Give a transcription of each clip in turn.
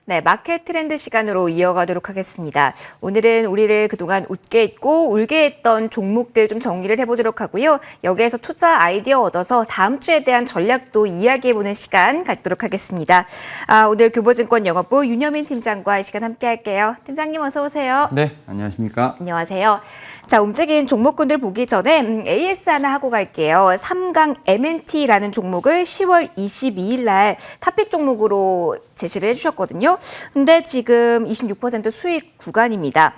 네, 마켓 트렌드 시간으로 이어가도록 하겠습니다. 오늘은 우리를 그동안 웃게 했고 울게 했던 종목들 좀 정리를 해보도록 하고요. 여기에서 투자 아이디어 얻어서 다음 주에 대한 전략도 이야기해보는 시간 가지도록 하겠습니다. 오늘 교보증권 영업부 윤여민 팀장과 이 시간 함께 할게요. 팀장님 어서 오세요. 네, 안녕하십니까. 안녕하세요. 자, 움직인 종목군들 보기 전에 AS 하나 하고 갈게요. 삼강 M&T라는 종목을 10월 22일 날 탑픽 종목으로 제시를 해주셨거든요. 근데 지금 26% 수익 구간입니다.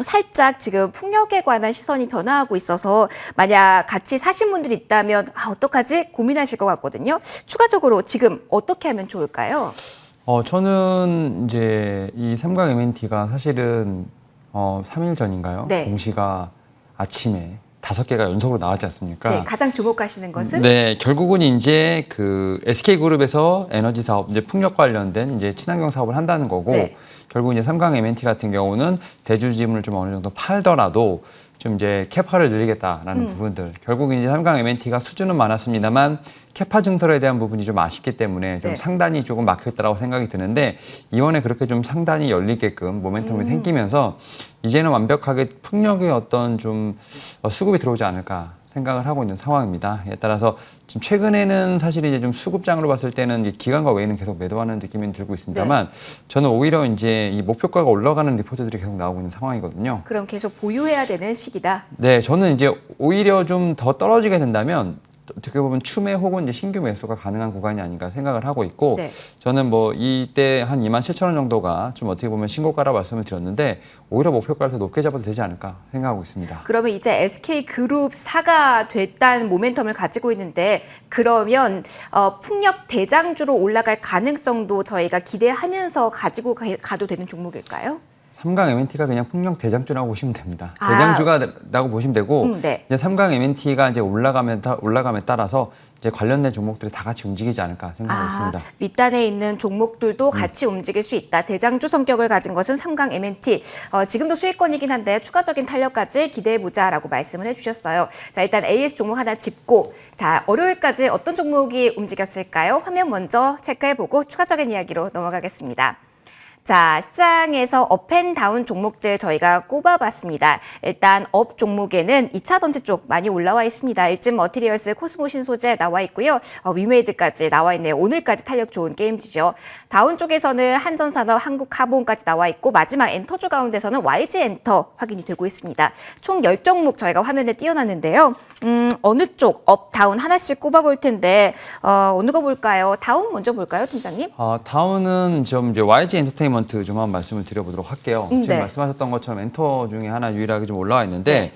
살짝 지금 풍력에 관한 시선이 변화하고 있어서 만약 같이 사신 분들이 있다면 어떡하지? 고민하실 것 같거든요. 추가적으로 지금 어떻게 하면 좋을까요? 저는 이제 이 삼강 M&T가 사실은 3일 전인가요? 네. 공시가 아침에 5개가 연속으로 나왔지 않습니까? 네, 가장 주목하시는 것은? 네, 결국은 이제 그 SK그룹에서 에너지 사업, 이제 풍력 관련된 이제 친환경 사업을 한다는 거고, 네. 결국 이제 삼강 M&T 같은 경우는 대주주임을 좀 어느 정도 팔더라도 좀 이제 캐파를 늘리겠다라는 부분들. 결국 이제 삼강 M&T가 수준은 많았습니다만 캐파 증설에 대한 부분이 좀 아쉽기 때문에 좀 네. 상단이 조금 막혀있다고 생각이 드는데 이번에 그렇게 좀 상단이 열리게끔 모멘텀이 생기면서 이제는 완벽하게 풍력의 어떤 좀 수급이 들어오지 않을까 생각을 하고 있는 상황입니다. 에 따라서 지금 최근에는 사실 이제 좀 수급장으로 봤을 때는 기관과 외인은 계속 매도하는 느낌이 들고 있습니다만 저는 오히려 이제 이 목표가가 올라가는 리포트들이 계속 나오고 있는 상황이거든요. 그럼 계속 보유해야 되는 시기다. 네, 저는 이제 오히려 좀 더 떨어지게 된다면 어떻게 보면 추매 혹은 이제 신규 매수가 가능한 구간이 아닌가 생각을 하고 있고 네. 저는 뭐 이때 한 27,000원 정도가 좀 어떻게 보면 신고가라 말씀을 드렸는데 오히려 목표가를 더 높게 잡아도 되지 않을까 생각하고 있습니다. 그러면 이제 SK그룹사가 됐다는 모멘텀을 가지고 있는데 그러면 풍력 대장주로 올라갈 가능성도 저희가 기대하면서 가지고 가도 되는 종목일까요? 삼강 M&T가 그냥 풍력 대장주라고 보시면 됩니다. 대장주가라고 보시면 되고 네. 이제 삼강 M&T가 이제 올라감에 따라서 이제 관련된 종목들이 다 같이 움직이지 않을까 생각하고 있습니다. 밑단에 있는 종목들도 같이 움직일 수 있다. 대장주 성격을 가진 것은 삼강 M&T. 지금도 수익권이긴 한데 추가적인 탄력까지 기대해보자라고 말씀을 해주셨어요. 자, 일단 AS 종목 하나 짚고 자, 월요일까지 어떤 종목이 움직였을까요? 화면 먼저 체크해보고 추가적인 이야기로 넘어가겠습니다. 자, 시장에서 업앤다운 종목들 저희가 꼽아봤습니다. 일단 업 종목에는 2차 전지 쪽 많이 올라와 있습니다. 일진 머티리얼스, 코스모신 소재 나와 있고요. 위메이드까지 나와 있네요. 오늘까지 탄력 좋은 게임주죠. 다운 쪽에서는 한전산업, 한국카본까지 나와 있고 마지막 엔터주 가운데서는 YG엔터 확인이 되고 있습니다. 총 10종목 저희가 화면에 띄워놨는데요. 어느 쪽 업, 다운 하나씩 꼽아볼 텐데 어느 거 볼까요? 다운 먼저 볼까요, 팀장님? 다운은 좀 이제 YG 엔터테인먼트 좀 한번 말씀을 드려보도록 할게요. 지금 네. 말씀하셨던 것처럼 엔터 중에 하나 유일하게 좀 올라와 있는데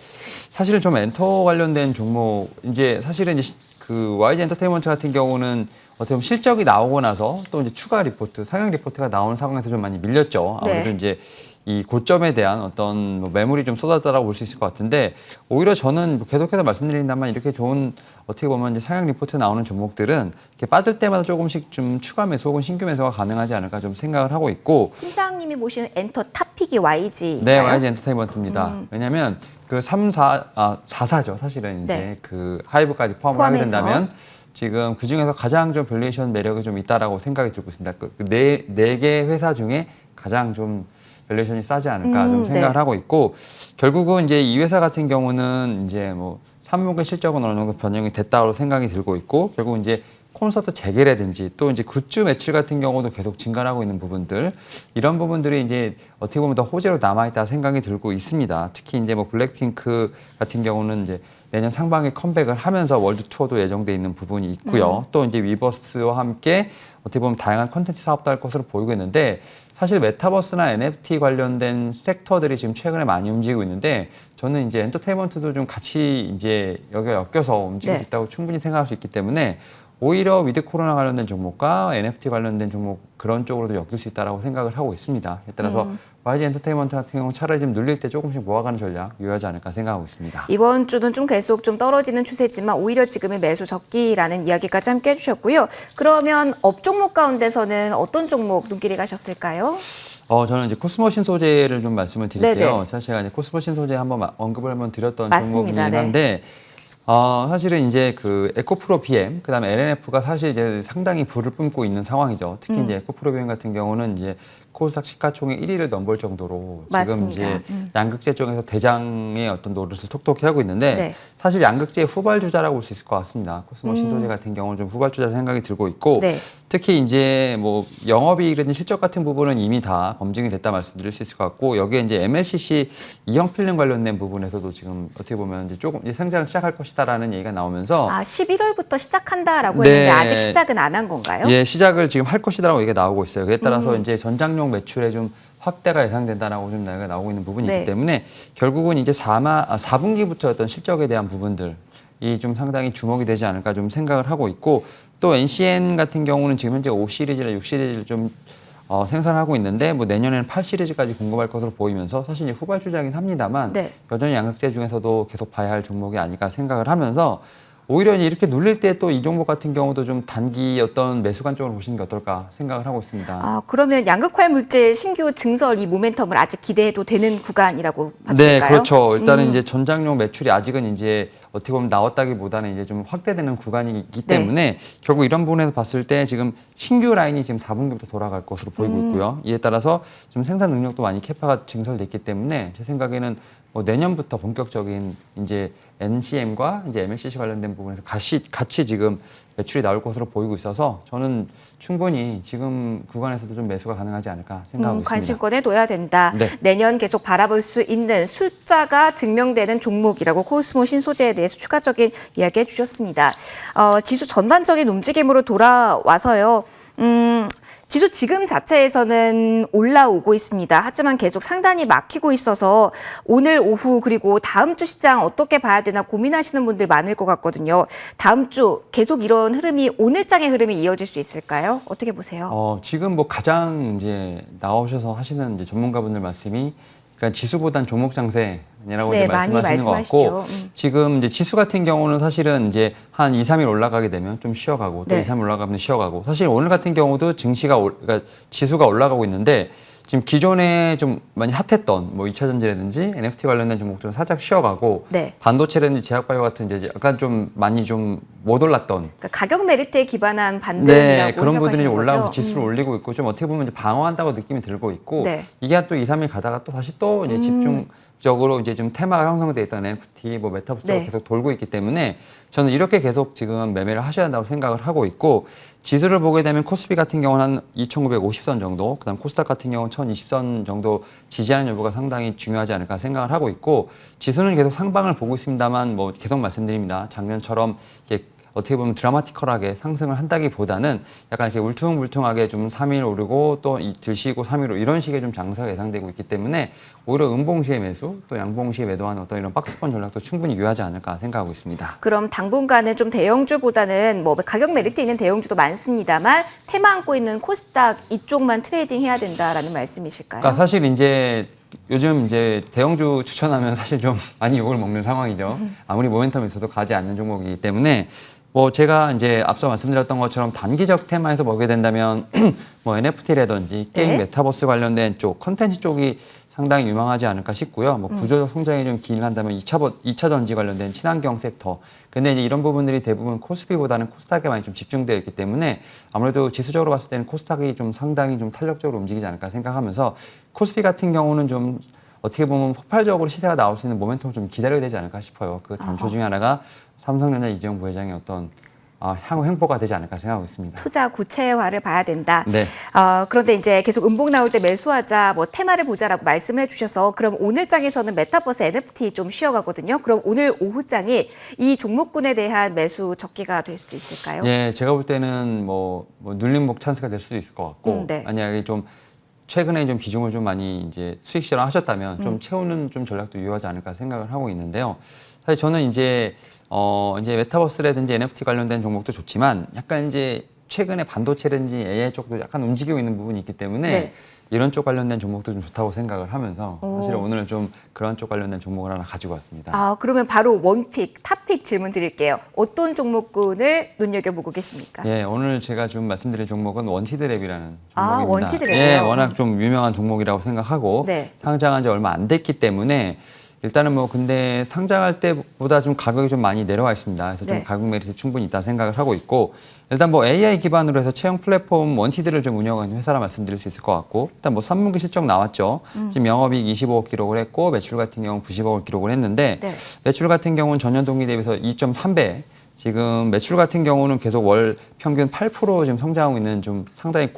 사실은 좀 엔터 관련된 종목 이제 사실은 이제 그 YG 엔터테인먼트 같은 경우는 어떻게 보면 실적이 나오고 나서 또 이제 추가 리포트, 상향 리포트가 나오는 상황에서 좀 많이 밀렸죠. 아무래도 이제 이 고점에 대한 어떤 뭐 매물이 좀 쏟아졌다고 볼 수 있을 것 같은데 오히려 저는 계속해서 말씀드린다면 이렇게 좋은 어떻게 보면 이제 상향 리포트 나오는 종목들은 이렇게 빠질 때마다 조금씩 좀 추가 매수 혹은 신규 매수가 가능하지 않을까 좀 생각을 하고 있고 팀장님이 보시는 엔터 탑픽이 YG. 네, YG 엔터테인먼트입니다. 왜냐하면 그 4사죠. 사실은 이제 네. 그 하이브까지 포함을 하게 포함해서. 된다면 지금 그 중에서 가장 좀 밸류에이션 매력이 좀 있다라고 생각이 들고 있습니다. 네 개 회사 중에 가장 좀 밸류에이션이 싸지 않을까 좀 생각을 하고 있고 결국은 이제 이 회사 같은 경우는 이제 뭐 3분기 실적은 어느 정도 변형이 됐다고 생각이 들고 있고 결국 이제 콘서트 재개라든지 또 이제 굿즈 매출 같은 경우도 계속 증가하고 있는 부분들 이런 부분들이 이제 어떻게 보면 더 호재로 남아있다 생각이 들고 있습니다. 특히 이제 뭐 블랙핑크 같은 경우는 이제 내년 상반기에 컴백을 하면서 월드 투어도 예정돼 있는 부분이 있고요. 또 이제 위버스와 함께 어떻게 보면 다양한 콘텐츠 사업도 할 것으로 보이고 있는데 사실 메타버스나 NFT 관련된 섹터들이 지금 최근에 많이 움직이고 있는데 저는 이제 엔터테인먼트도 좀 같이 이제 여기가 엮여서 움직이고 있다고 충분히 생각할 수 있기 때문에 오히려 위드 코로나 관련된 종목과 NFT 관련된 종목 그런 쪽으로도 엮일 수 있다고 생각을 하고 있습니다. 따라서 YG 엔터테인먼트 같은 경우는 차라리 좀 늘릴 때 조금씩 모아가는 전략 유효하지 않을까 생각하고 있습니다. 이번 주는 좀 계속 좀 떨어지는 추세지만 오히려 지금의 매수 적기라는 이야기까지 함께 해주셨고요. 그러면 업 종목 가운데서는 어떤 종목 눈길이 가셨을까요? 저는 이제 코스모신 소재를 좀 말씀을 드릴게요. 네네. 사실 제가 이제 코스모신 소재 한번 언급을 한번 드렸던 맞습니다. 종목이긴 한데 사실은 이제 그 에코프로 BM, 그다음에 LNF가 사실 이제 상당히 불을 뿜고 있는 상황이죠. 특히 이제 에코프로 BM 같은 경우는 이제 코스닥 시가총액 1위를 넘볼 정도로 지금 맞습니다. 이제 양극재 쪽에서 대장의 어떤 노릇을 톡톡히 하고 있는데 네. 사실 양극재의 후발주자라고 볼 수 있을 것 같습니다. 코스모 신소재 같은 경우는 좀 후발주자 생각이 들고 있고 네. 특히 이제 뭐 영업이익이라든지 실적 같은 부분은 이미 다 검증이 됐다 말씀드릴 수 있을 것 같고 여기에 이제 MLCC 이형 필름 관련된 부분에서도 지금 어떻게 보면 이제 조금 이제 생산을 시작할 것이다라는 얘기가 나오면서 11월부터 시작한다라고 네. 했는데 아직 시작은 안 한 건가요? 예, 시작을 지금 할 것이다라고 얘기가 나오고 있어요. 그에 따라서 이제 전장용 매출에 좀 확대가 예상된다라고 좀 얘기가 나오고 있는 부분이 네. 있기 때문에 결국은 이제 4분기부터 어떤 실적에 대한 부분들이 좀 상당히 주목이 되지 않을까 좀 생각을 하고 있고 또 NCN 같은 경우는 지금 현재 5 시리즈나 6 시리즈를 좀 생산하고 있는데 뭐 내년에는 8 시리즈까지 공급할 것으로 보이면서 사실 이제 후발주자긴 합니다만 네. 여전히 양극재 중에서도 계속 봐야 할 종목이 아닐까 생각을 하면서 오히려 이렇게 눌릴 때 또 이 종목 같은 경우도 좀 단기 어떤 매수 관점으로 보시는 게 어떨까 생각을 하고 있습니다. 그러면 양극활 물질 신규 증설 이 모멘텀을 아직 기대해도 되는 구간이라고 봐도 네, 될까요? 그렇죠. 일단은 이제 전장용 매출이 아직은 이제 어떻게 보면 나왔다기보다는 이제 좀 확대되는 구간이기 때문에 결국 이런 부분에서 봤을 때 지금 신규 라인이 지금 4분기부터 돌아갈 것으로 보이고 있고요. 이에 따라서 좀 생산 능력도 많이 캐파가 증설됐기 때문에 제 생각에는 뭐 내년부터 본격적인 이제 NCM과 이제 MLCC 관련된 부분에서 같이 지금 매출이 나올 것으로 보이고 있어서 저는 충분히 지금 구간에서도 좀 매수가 가능하지 않을까 생각하고 있습니다. 관심권에 둬야 된다. 네. 내년 계속 바라볼 수 있는 숫자가 증명되는 종목이라고 코스모 신소재에 대해서 추가적인 이야기해 주셨습니다. 지수 전반적인 움직임으로 돌아와서요. 지수 지금 자체에서는 올라오고 있습니다. 하지만 계속 상단이 막히고 있어서 오늘 오후 그리고 다음 주 시장 어떻게 봐야 되나 고민하시는 분들 많을 것 같거든요. 다음 주 계속 이런 흐름이 오늘장의 흐름이 이어질 수 있을까요? 어떻게 보세요? 지금 뭐 가장 이제 나오셔서 하시는 이제 전문가분들 말씀이 그러니까 지수보단 종목 장세라고 네, 이제 많이 말씀하시는 것 같고 말씀하시죠. 지금 이제 지수 같은 경우는 사실은 이제 한 2, 3일 올라가게 되면 좀 쉬어가고 또 네. 2, 3일 올라가면 쉬어가고 사실 오늘 같은 경우도 그러니까 지수가 올라가고 있는데 지금 기존에 좀 많이 핫했던 뭐 2차 전지라든지 NFT 관련된 종목들은 살짝 쉬어가고 네. 반도체라든지 제약바이오 같은 이제 약간 좀 많이 좀 못 올랐던 그러니까 가격 메리트에 기반한 반등이라고 네, 그런 분들이 해석하시는 올라오면서 거죠? 지수를 올리고 있고 좀 어떻게 보면 이제 방어한다고 느낌이 들고 있고 네. 이게 또 2, 3일 가다가 또 다시 또 이제 집중적으로 이제 좀 테마가 형성돼 있던 NFT, 뭐 메타버스가 네. 계속 돌고 있기 때문에 저는 이렇게 계속 지금 매매를 하셔야 한다고 생각을 하고 있고 지수를 보게 되면 코스피 같은 경우는 한 2,950선 정도, 그다음 코스닥 같은 경우는 1,020선 정도 지지하는 여부가 상당히 중요하지 않을까 생각을 하고 있고 지수는 계속 상방을 보고 있습니다만 뭐 계속 말씀드립니다. 작년처럼 이렇게 어떻게 보면 드라마티컬하게 상승을 한다기보다는 약간 이렇게 울퉁불퉁하게 좀 3일 오르고 또 들쉬고 3일 이런 식의 좀 장세가 예상되고 있기 때문에 오히려 음봉시에 매수 또 양봉시에 매도하는 어떤 이런 박스권 전략도 충분히 유효하지 않을까 생각하고 있습니다. 그럼 당분간은 좀 대형주보다는 뭐 가격 메리트 있는 대형주도 많습니다만 테마 안고 있는 코스닥 이쪽만 트레이딩 해야 된다라는 말씀이실까요? 그러니까 사실 이제 요즘 이제 대형주 추천하면 사실 좀 많이 욕을 먹는 상황이죠. 아무리 모멘텀이 있어도 가지 않는 종목이기 때문에 뭐 제가 이제 앞서 말씀드렸던 것처럼 단기적 테마에서 보게 된다면 뭐 NFT라든지 게임 네. 메타버스 관련된 쪽 컨텐츠 쪽이 상당히 유망하지 않을까 싶고요. 뭐 구조적 성장이 좀 기인을 한다면 2차 전지 관련된 친환경 섹터. 근데 이제 이런 부분들이 대부분 코스피보다는 코스닥에 많이 좀 집중되어 있기 때문에 아무래도 지수적으로 봤을 때는 코스닥이 좀 상당히 좀 탄력적으로 움직이지 않을까 생각하면서 코스피 같은 경우는 좀 어떻게 보면 폭발적으로 시세가 나올 수 있는 모멘텀을 좀 기다려야 되지 않을까 싶어요. 그 단초 중에 하나가 삼성전자 이재용 부회장의 어떤 향후 행보가 되지 않을까 생각하고 있습니다. 투자 구체화를 봐야 된다. 네. 그런데 이제 계속 음봉 나올 때 매수하자, 뭐 테마를 보자라고 말씀을 해주셔서 그럼 오늘장에서는 메타버스 NFT 좀 쉬어가거든요. 그럼 오늘 오후장이 이 종목군에 대한 매수 적기가 될 수도 있을까요? 예, 제가 볼 때는 뭐 눌림목 찬스가 될 수도 있을 것 같고 네. 만약에 좀 최근에 좀 비중을 좀 많이 이제 수익 실현하셨다면 좀 채우는 좀 전략도 유효하지 않을까 생각을 하고 있는데요. 사실 저는 이제 메타버스라든지 NFT 관련된 종목도 좋지만 약간 이제 최근에 반도체라든지 AI 쪽도 약간 움직이고 있는 부분이 있기 때문에 네. 이런 쪽 관련된 종목도 좀 좋다고 생각을 하면서 사실 오늘 좀 그런 쪽 관련된 종목을 하나 가지고 왔습니다. 그러면 바로 원픽, 탑픽 질문 드릴게요. 어떤 종목군을 눈여겨보고 계십니까? 예, 오늘 제가 좀 말씀드릴 종목은 원티드랩이라는 아, 종목입니다. 원티드랩이요? 예, 워낙 좀 유명한 종목이라고 생각하고 네. 상장한 지 얼마 안 됐기 때문에 일단은 뭐 근데 상장할 때보다 좀 가격이 좀 많이 내려와 있습니다. 그래서 좀 네. 가격 메리트 충분히 있다 생각을 하고 있고 일단 뭐 AI 기반으로 해서 채용 플랫폼 원티드를 좀 운영하는 회사라 말씀드릴 수 있을 것 같고 일단 뭐 3분기 실적 나왔죠. 지금 영업이익 25억 기록을 했고 매출 같은 경우는 90억을 기록을 했는데 네. 매출 같은 경우는 전년 동기 대비해서 2.3배 지금 매출 같은 경우는 계속 월 평균 8% 지금 성장하고 있는 좀 상당히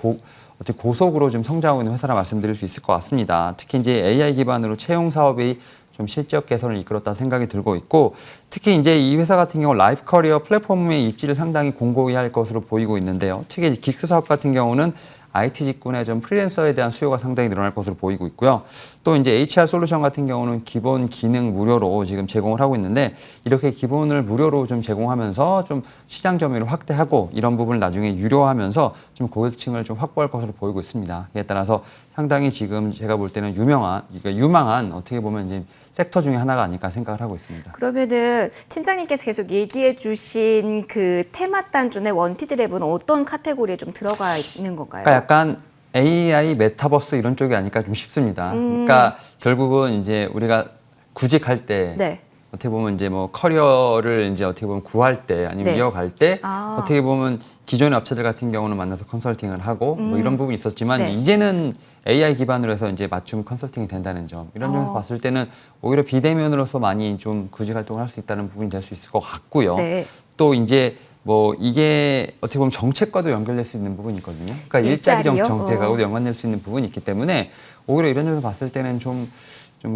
어떻게 고속으로 좀 성장하고 있는 회사라 말씀드릴 수 있을 것 같습니다. 특히 이제 AI 기반으로 채용 사업이 좀 실적 개선을 이끌었다 생각이 들고 있고 특히 이제 이 회사 같은 경우 라이프 커리어 플랫폼의 입지를 상당히 공고히 할 것으로 보이고 있는데요. 특히 긱스 사업 같은 경우는 IT 직군의 좀 프리랜서에 대한 수요가 상당히 늘어날 것으로 보이고 있고요. 또 이제 HR 솔루션 같은 경우는 기본 기능 무료로 지금 제공을 하고 있는데 이렇게 기본을 무료로 좀 제공하면서 좀 시장 점유율을 확대하고 이런 부분을 나중에 유료화하면서 좀 고객층을 좀 확보할 것으로 보이고 있습니다. 이에 따라서 상당히 지금 제가 볼 때는 유망한 어떻게 보면 이제 섹터 중에 하나가 아닐까 생각을 하고 있습니다. 그러면은 팀장님께서 계속 얘기해 주신 그 테마 단준의 원티드랩은 어떤 카테고리에 좀 들어가 있는 건가요? 그러니까 약간 AI, 메타버스 이런 쪽이 아닐까 좀 싶습니다. 그러니까 결국은 이제 우리가 구직할 때 네. 어떻게 보면 이제 뭐 커리어를 이제 어떻게 보면 구할 때 아니면 네. 이어갈 때 아. 어떻게 보면 기존의 업체들 같은 경우는 만나서 컨설팅을 하고 뭐 이런 부분이 있었지만 네. 이제는 AI 기반으로 해서 이제 맞춤 컨설팅이 된다는 점 이런 점에서 봤을 때는 오히려 비대면으로서 많이 좀 구직 활동을 할 수 있다는 부분이 될 수 있을 것 같고요. 네. 또 이제 뭐 이게 어떻게 보면 정책과도 연결될 수 있는 부분이 있거든요. 그러니까 일자리 일자리요? 정책하고도 연관될 수 있는 부분이 있기 때문에 오히려 이런 점에서 봤을 때는 좀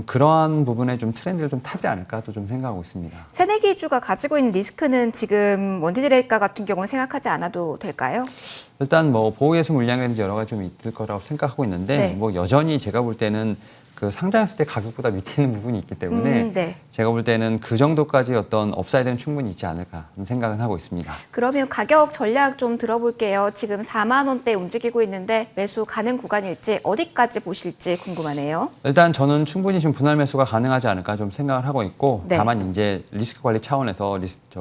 그러한 부분에 좀 트렌드를 좀 타지 않을까 또 좀 생각하고 있습니다. 새내기주가 가지고 있는 리스크는 지금 원티드랩과 같은 경우는 생각하지 않아도 될까요? 일단 뭐 보호예수 물량이라든지 여러 가지 좀 있을 거라고 생각하고 있는데 네. 뭐 여전히 제가 볼 때는 그 상장했을 때 가격보다 밑에 있는 부분이 있기 때문에 네. 제가 볼 때는 그 정도까지 어떤 업사이드는 충분히 있지 않을까 생각은 하고 있습니다. 그러면 가격 전략 좀 들어볼게요. 지금 4만 원대 움직이고 있는데 매수 가능 구간일지 어디까지 보실지 궁금하네요. 일단 저는 충분히 지금 분할 매수가 가능하지 않을까 좀 생각을 하고 있고 네. 다만 이제 리스크 관리 차원에서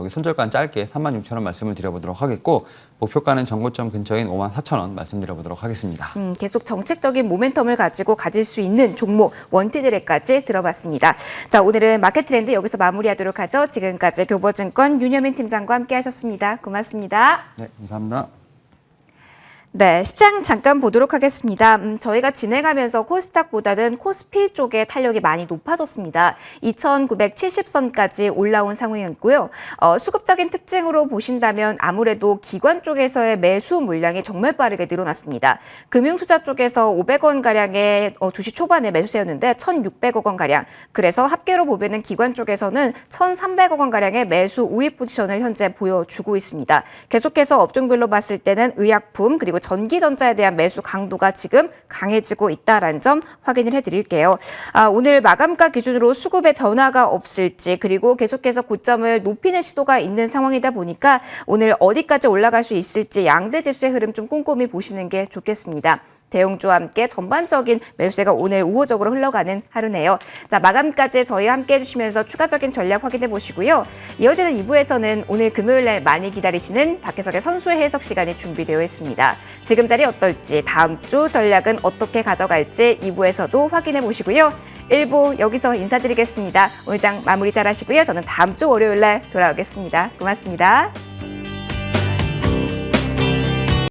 손절가는 짧게 36,000원 말씀을 드려보도록 하겠고 목표가는 전고점 근처인 54,000원 말씀드려보도록 하겠습니다. 계속 정책적인 모멘텀을 가지고 가질 수 있는 종목 원티드랩까지 들어봤습니다. 자, 오늘은 마켓 트렌드 여기서 마무리하도록 하죠. 지금까지 교보증권 윤여민 팀장과 함께하셨습니다. 고맙습니다. 네, 감사합니다. 네, 시장 잠깐 보도록 하겠습니다. 저희가 진행하면서 코스닥보다는 코스피 쪽에 탄력이 많이 높아졌습니다. 2,970선까지 올라온 상황이었고요. 수급적인 특징으로 보신다면 아무래도 기관 쪽에서의 매수 물량이 정말 빠르게 늘어났습니다. 금융투자 쪽에서 500원가량의 주식 초반에 매수세였는데 1,600억 원가량. 그래서 합계로 보면은 기관 쪽에서는 1,300억 원가량의 매수 우위 포지션을 현재 보여주고 있습니다. 계속해서 업종별로 봤을 때는 의약품 그리고 전기전자에 대한 매수 강도가 지금 강해지고 있다라는 점 확인을 해드릴게요. 오늘 마감가 기준으로 수급의 변화가 없을지 그리고 계속해서 고점을 높이는 시도가 있는 상황이다 보니까 오늘 어디까지 올라갈 수 있을지 양대 지수의 흐름 좀 꼼꼼히 보시는 게 좋겠습니다. 대형주와 함께 전반적인 매수세가 오늘 우호적으로 흘러가는 하루네요. 자, 마감까지 저희와 함께 해주시면서 추가적인 전략 확인해 보시고요. 이어지는 2부에서는 오늘 금요일 날 많이 기다리시는 박혜석의 선수의 해석 시간이 준비되어 있습니다. 지금 자리 어떨지 다음 주 전략은 어떻게 가져갈지 2부에서도 확인해 보시고요. 1부 여기서 인사드리겠습니다. 오늘 장 마무리 잘 하시고요. 저는 다음 주 월요일 날 돌아오겠습니다. 고맙습니다.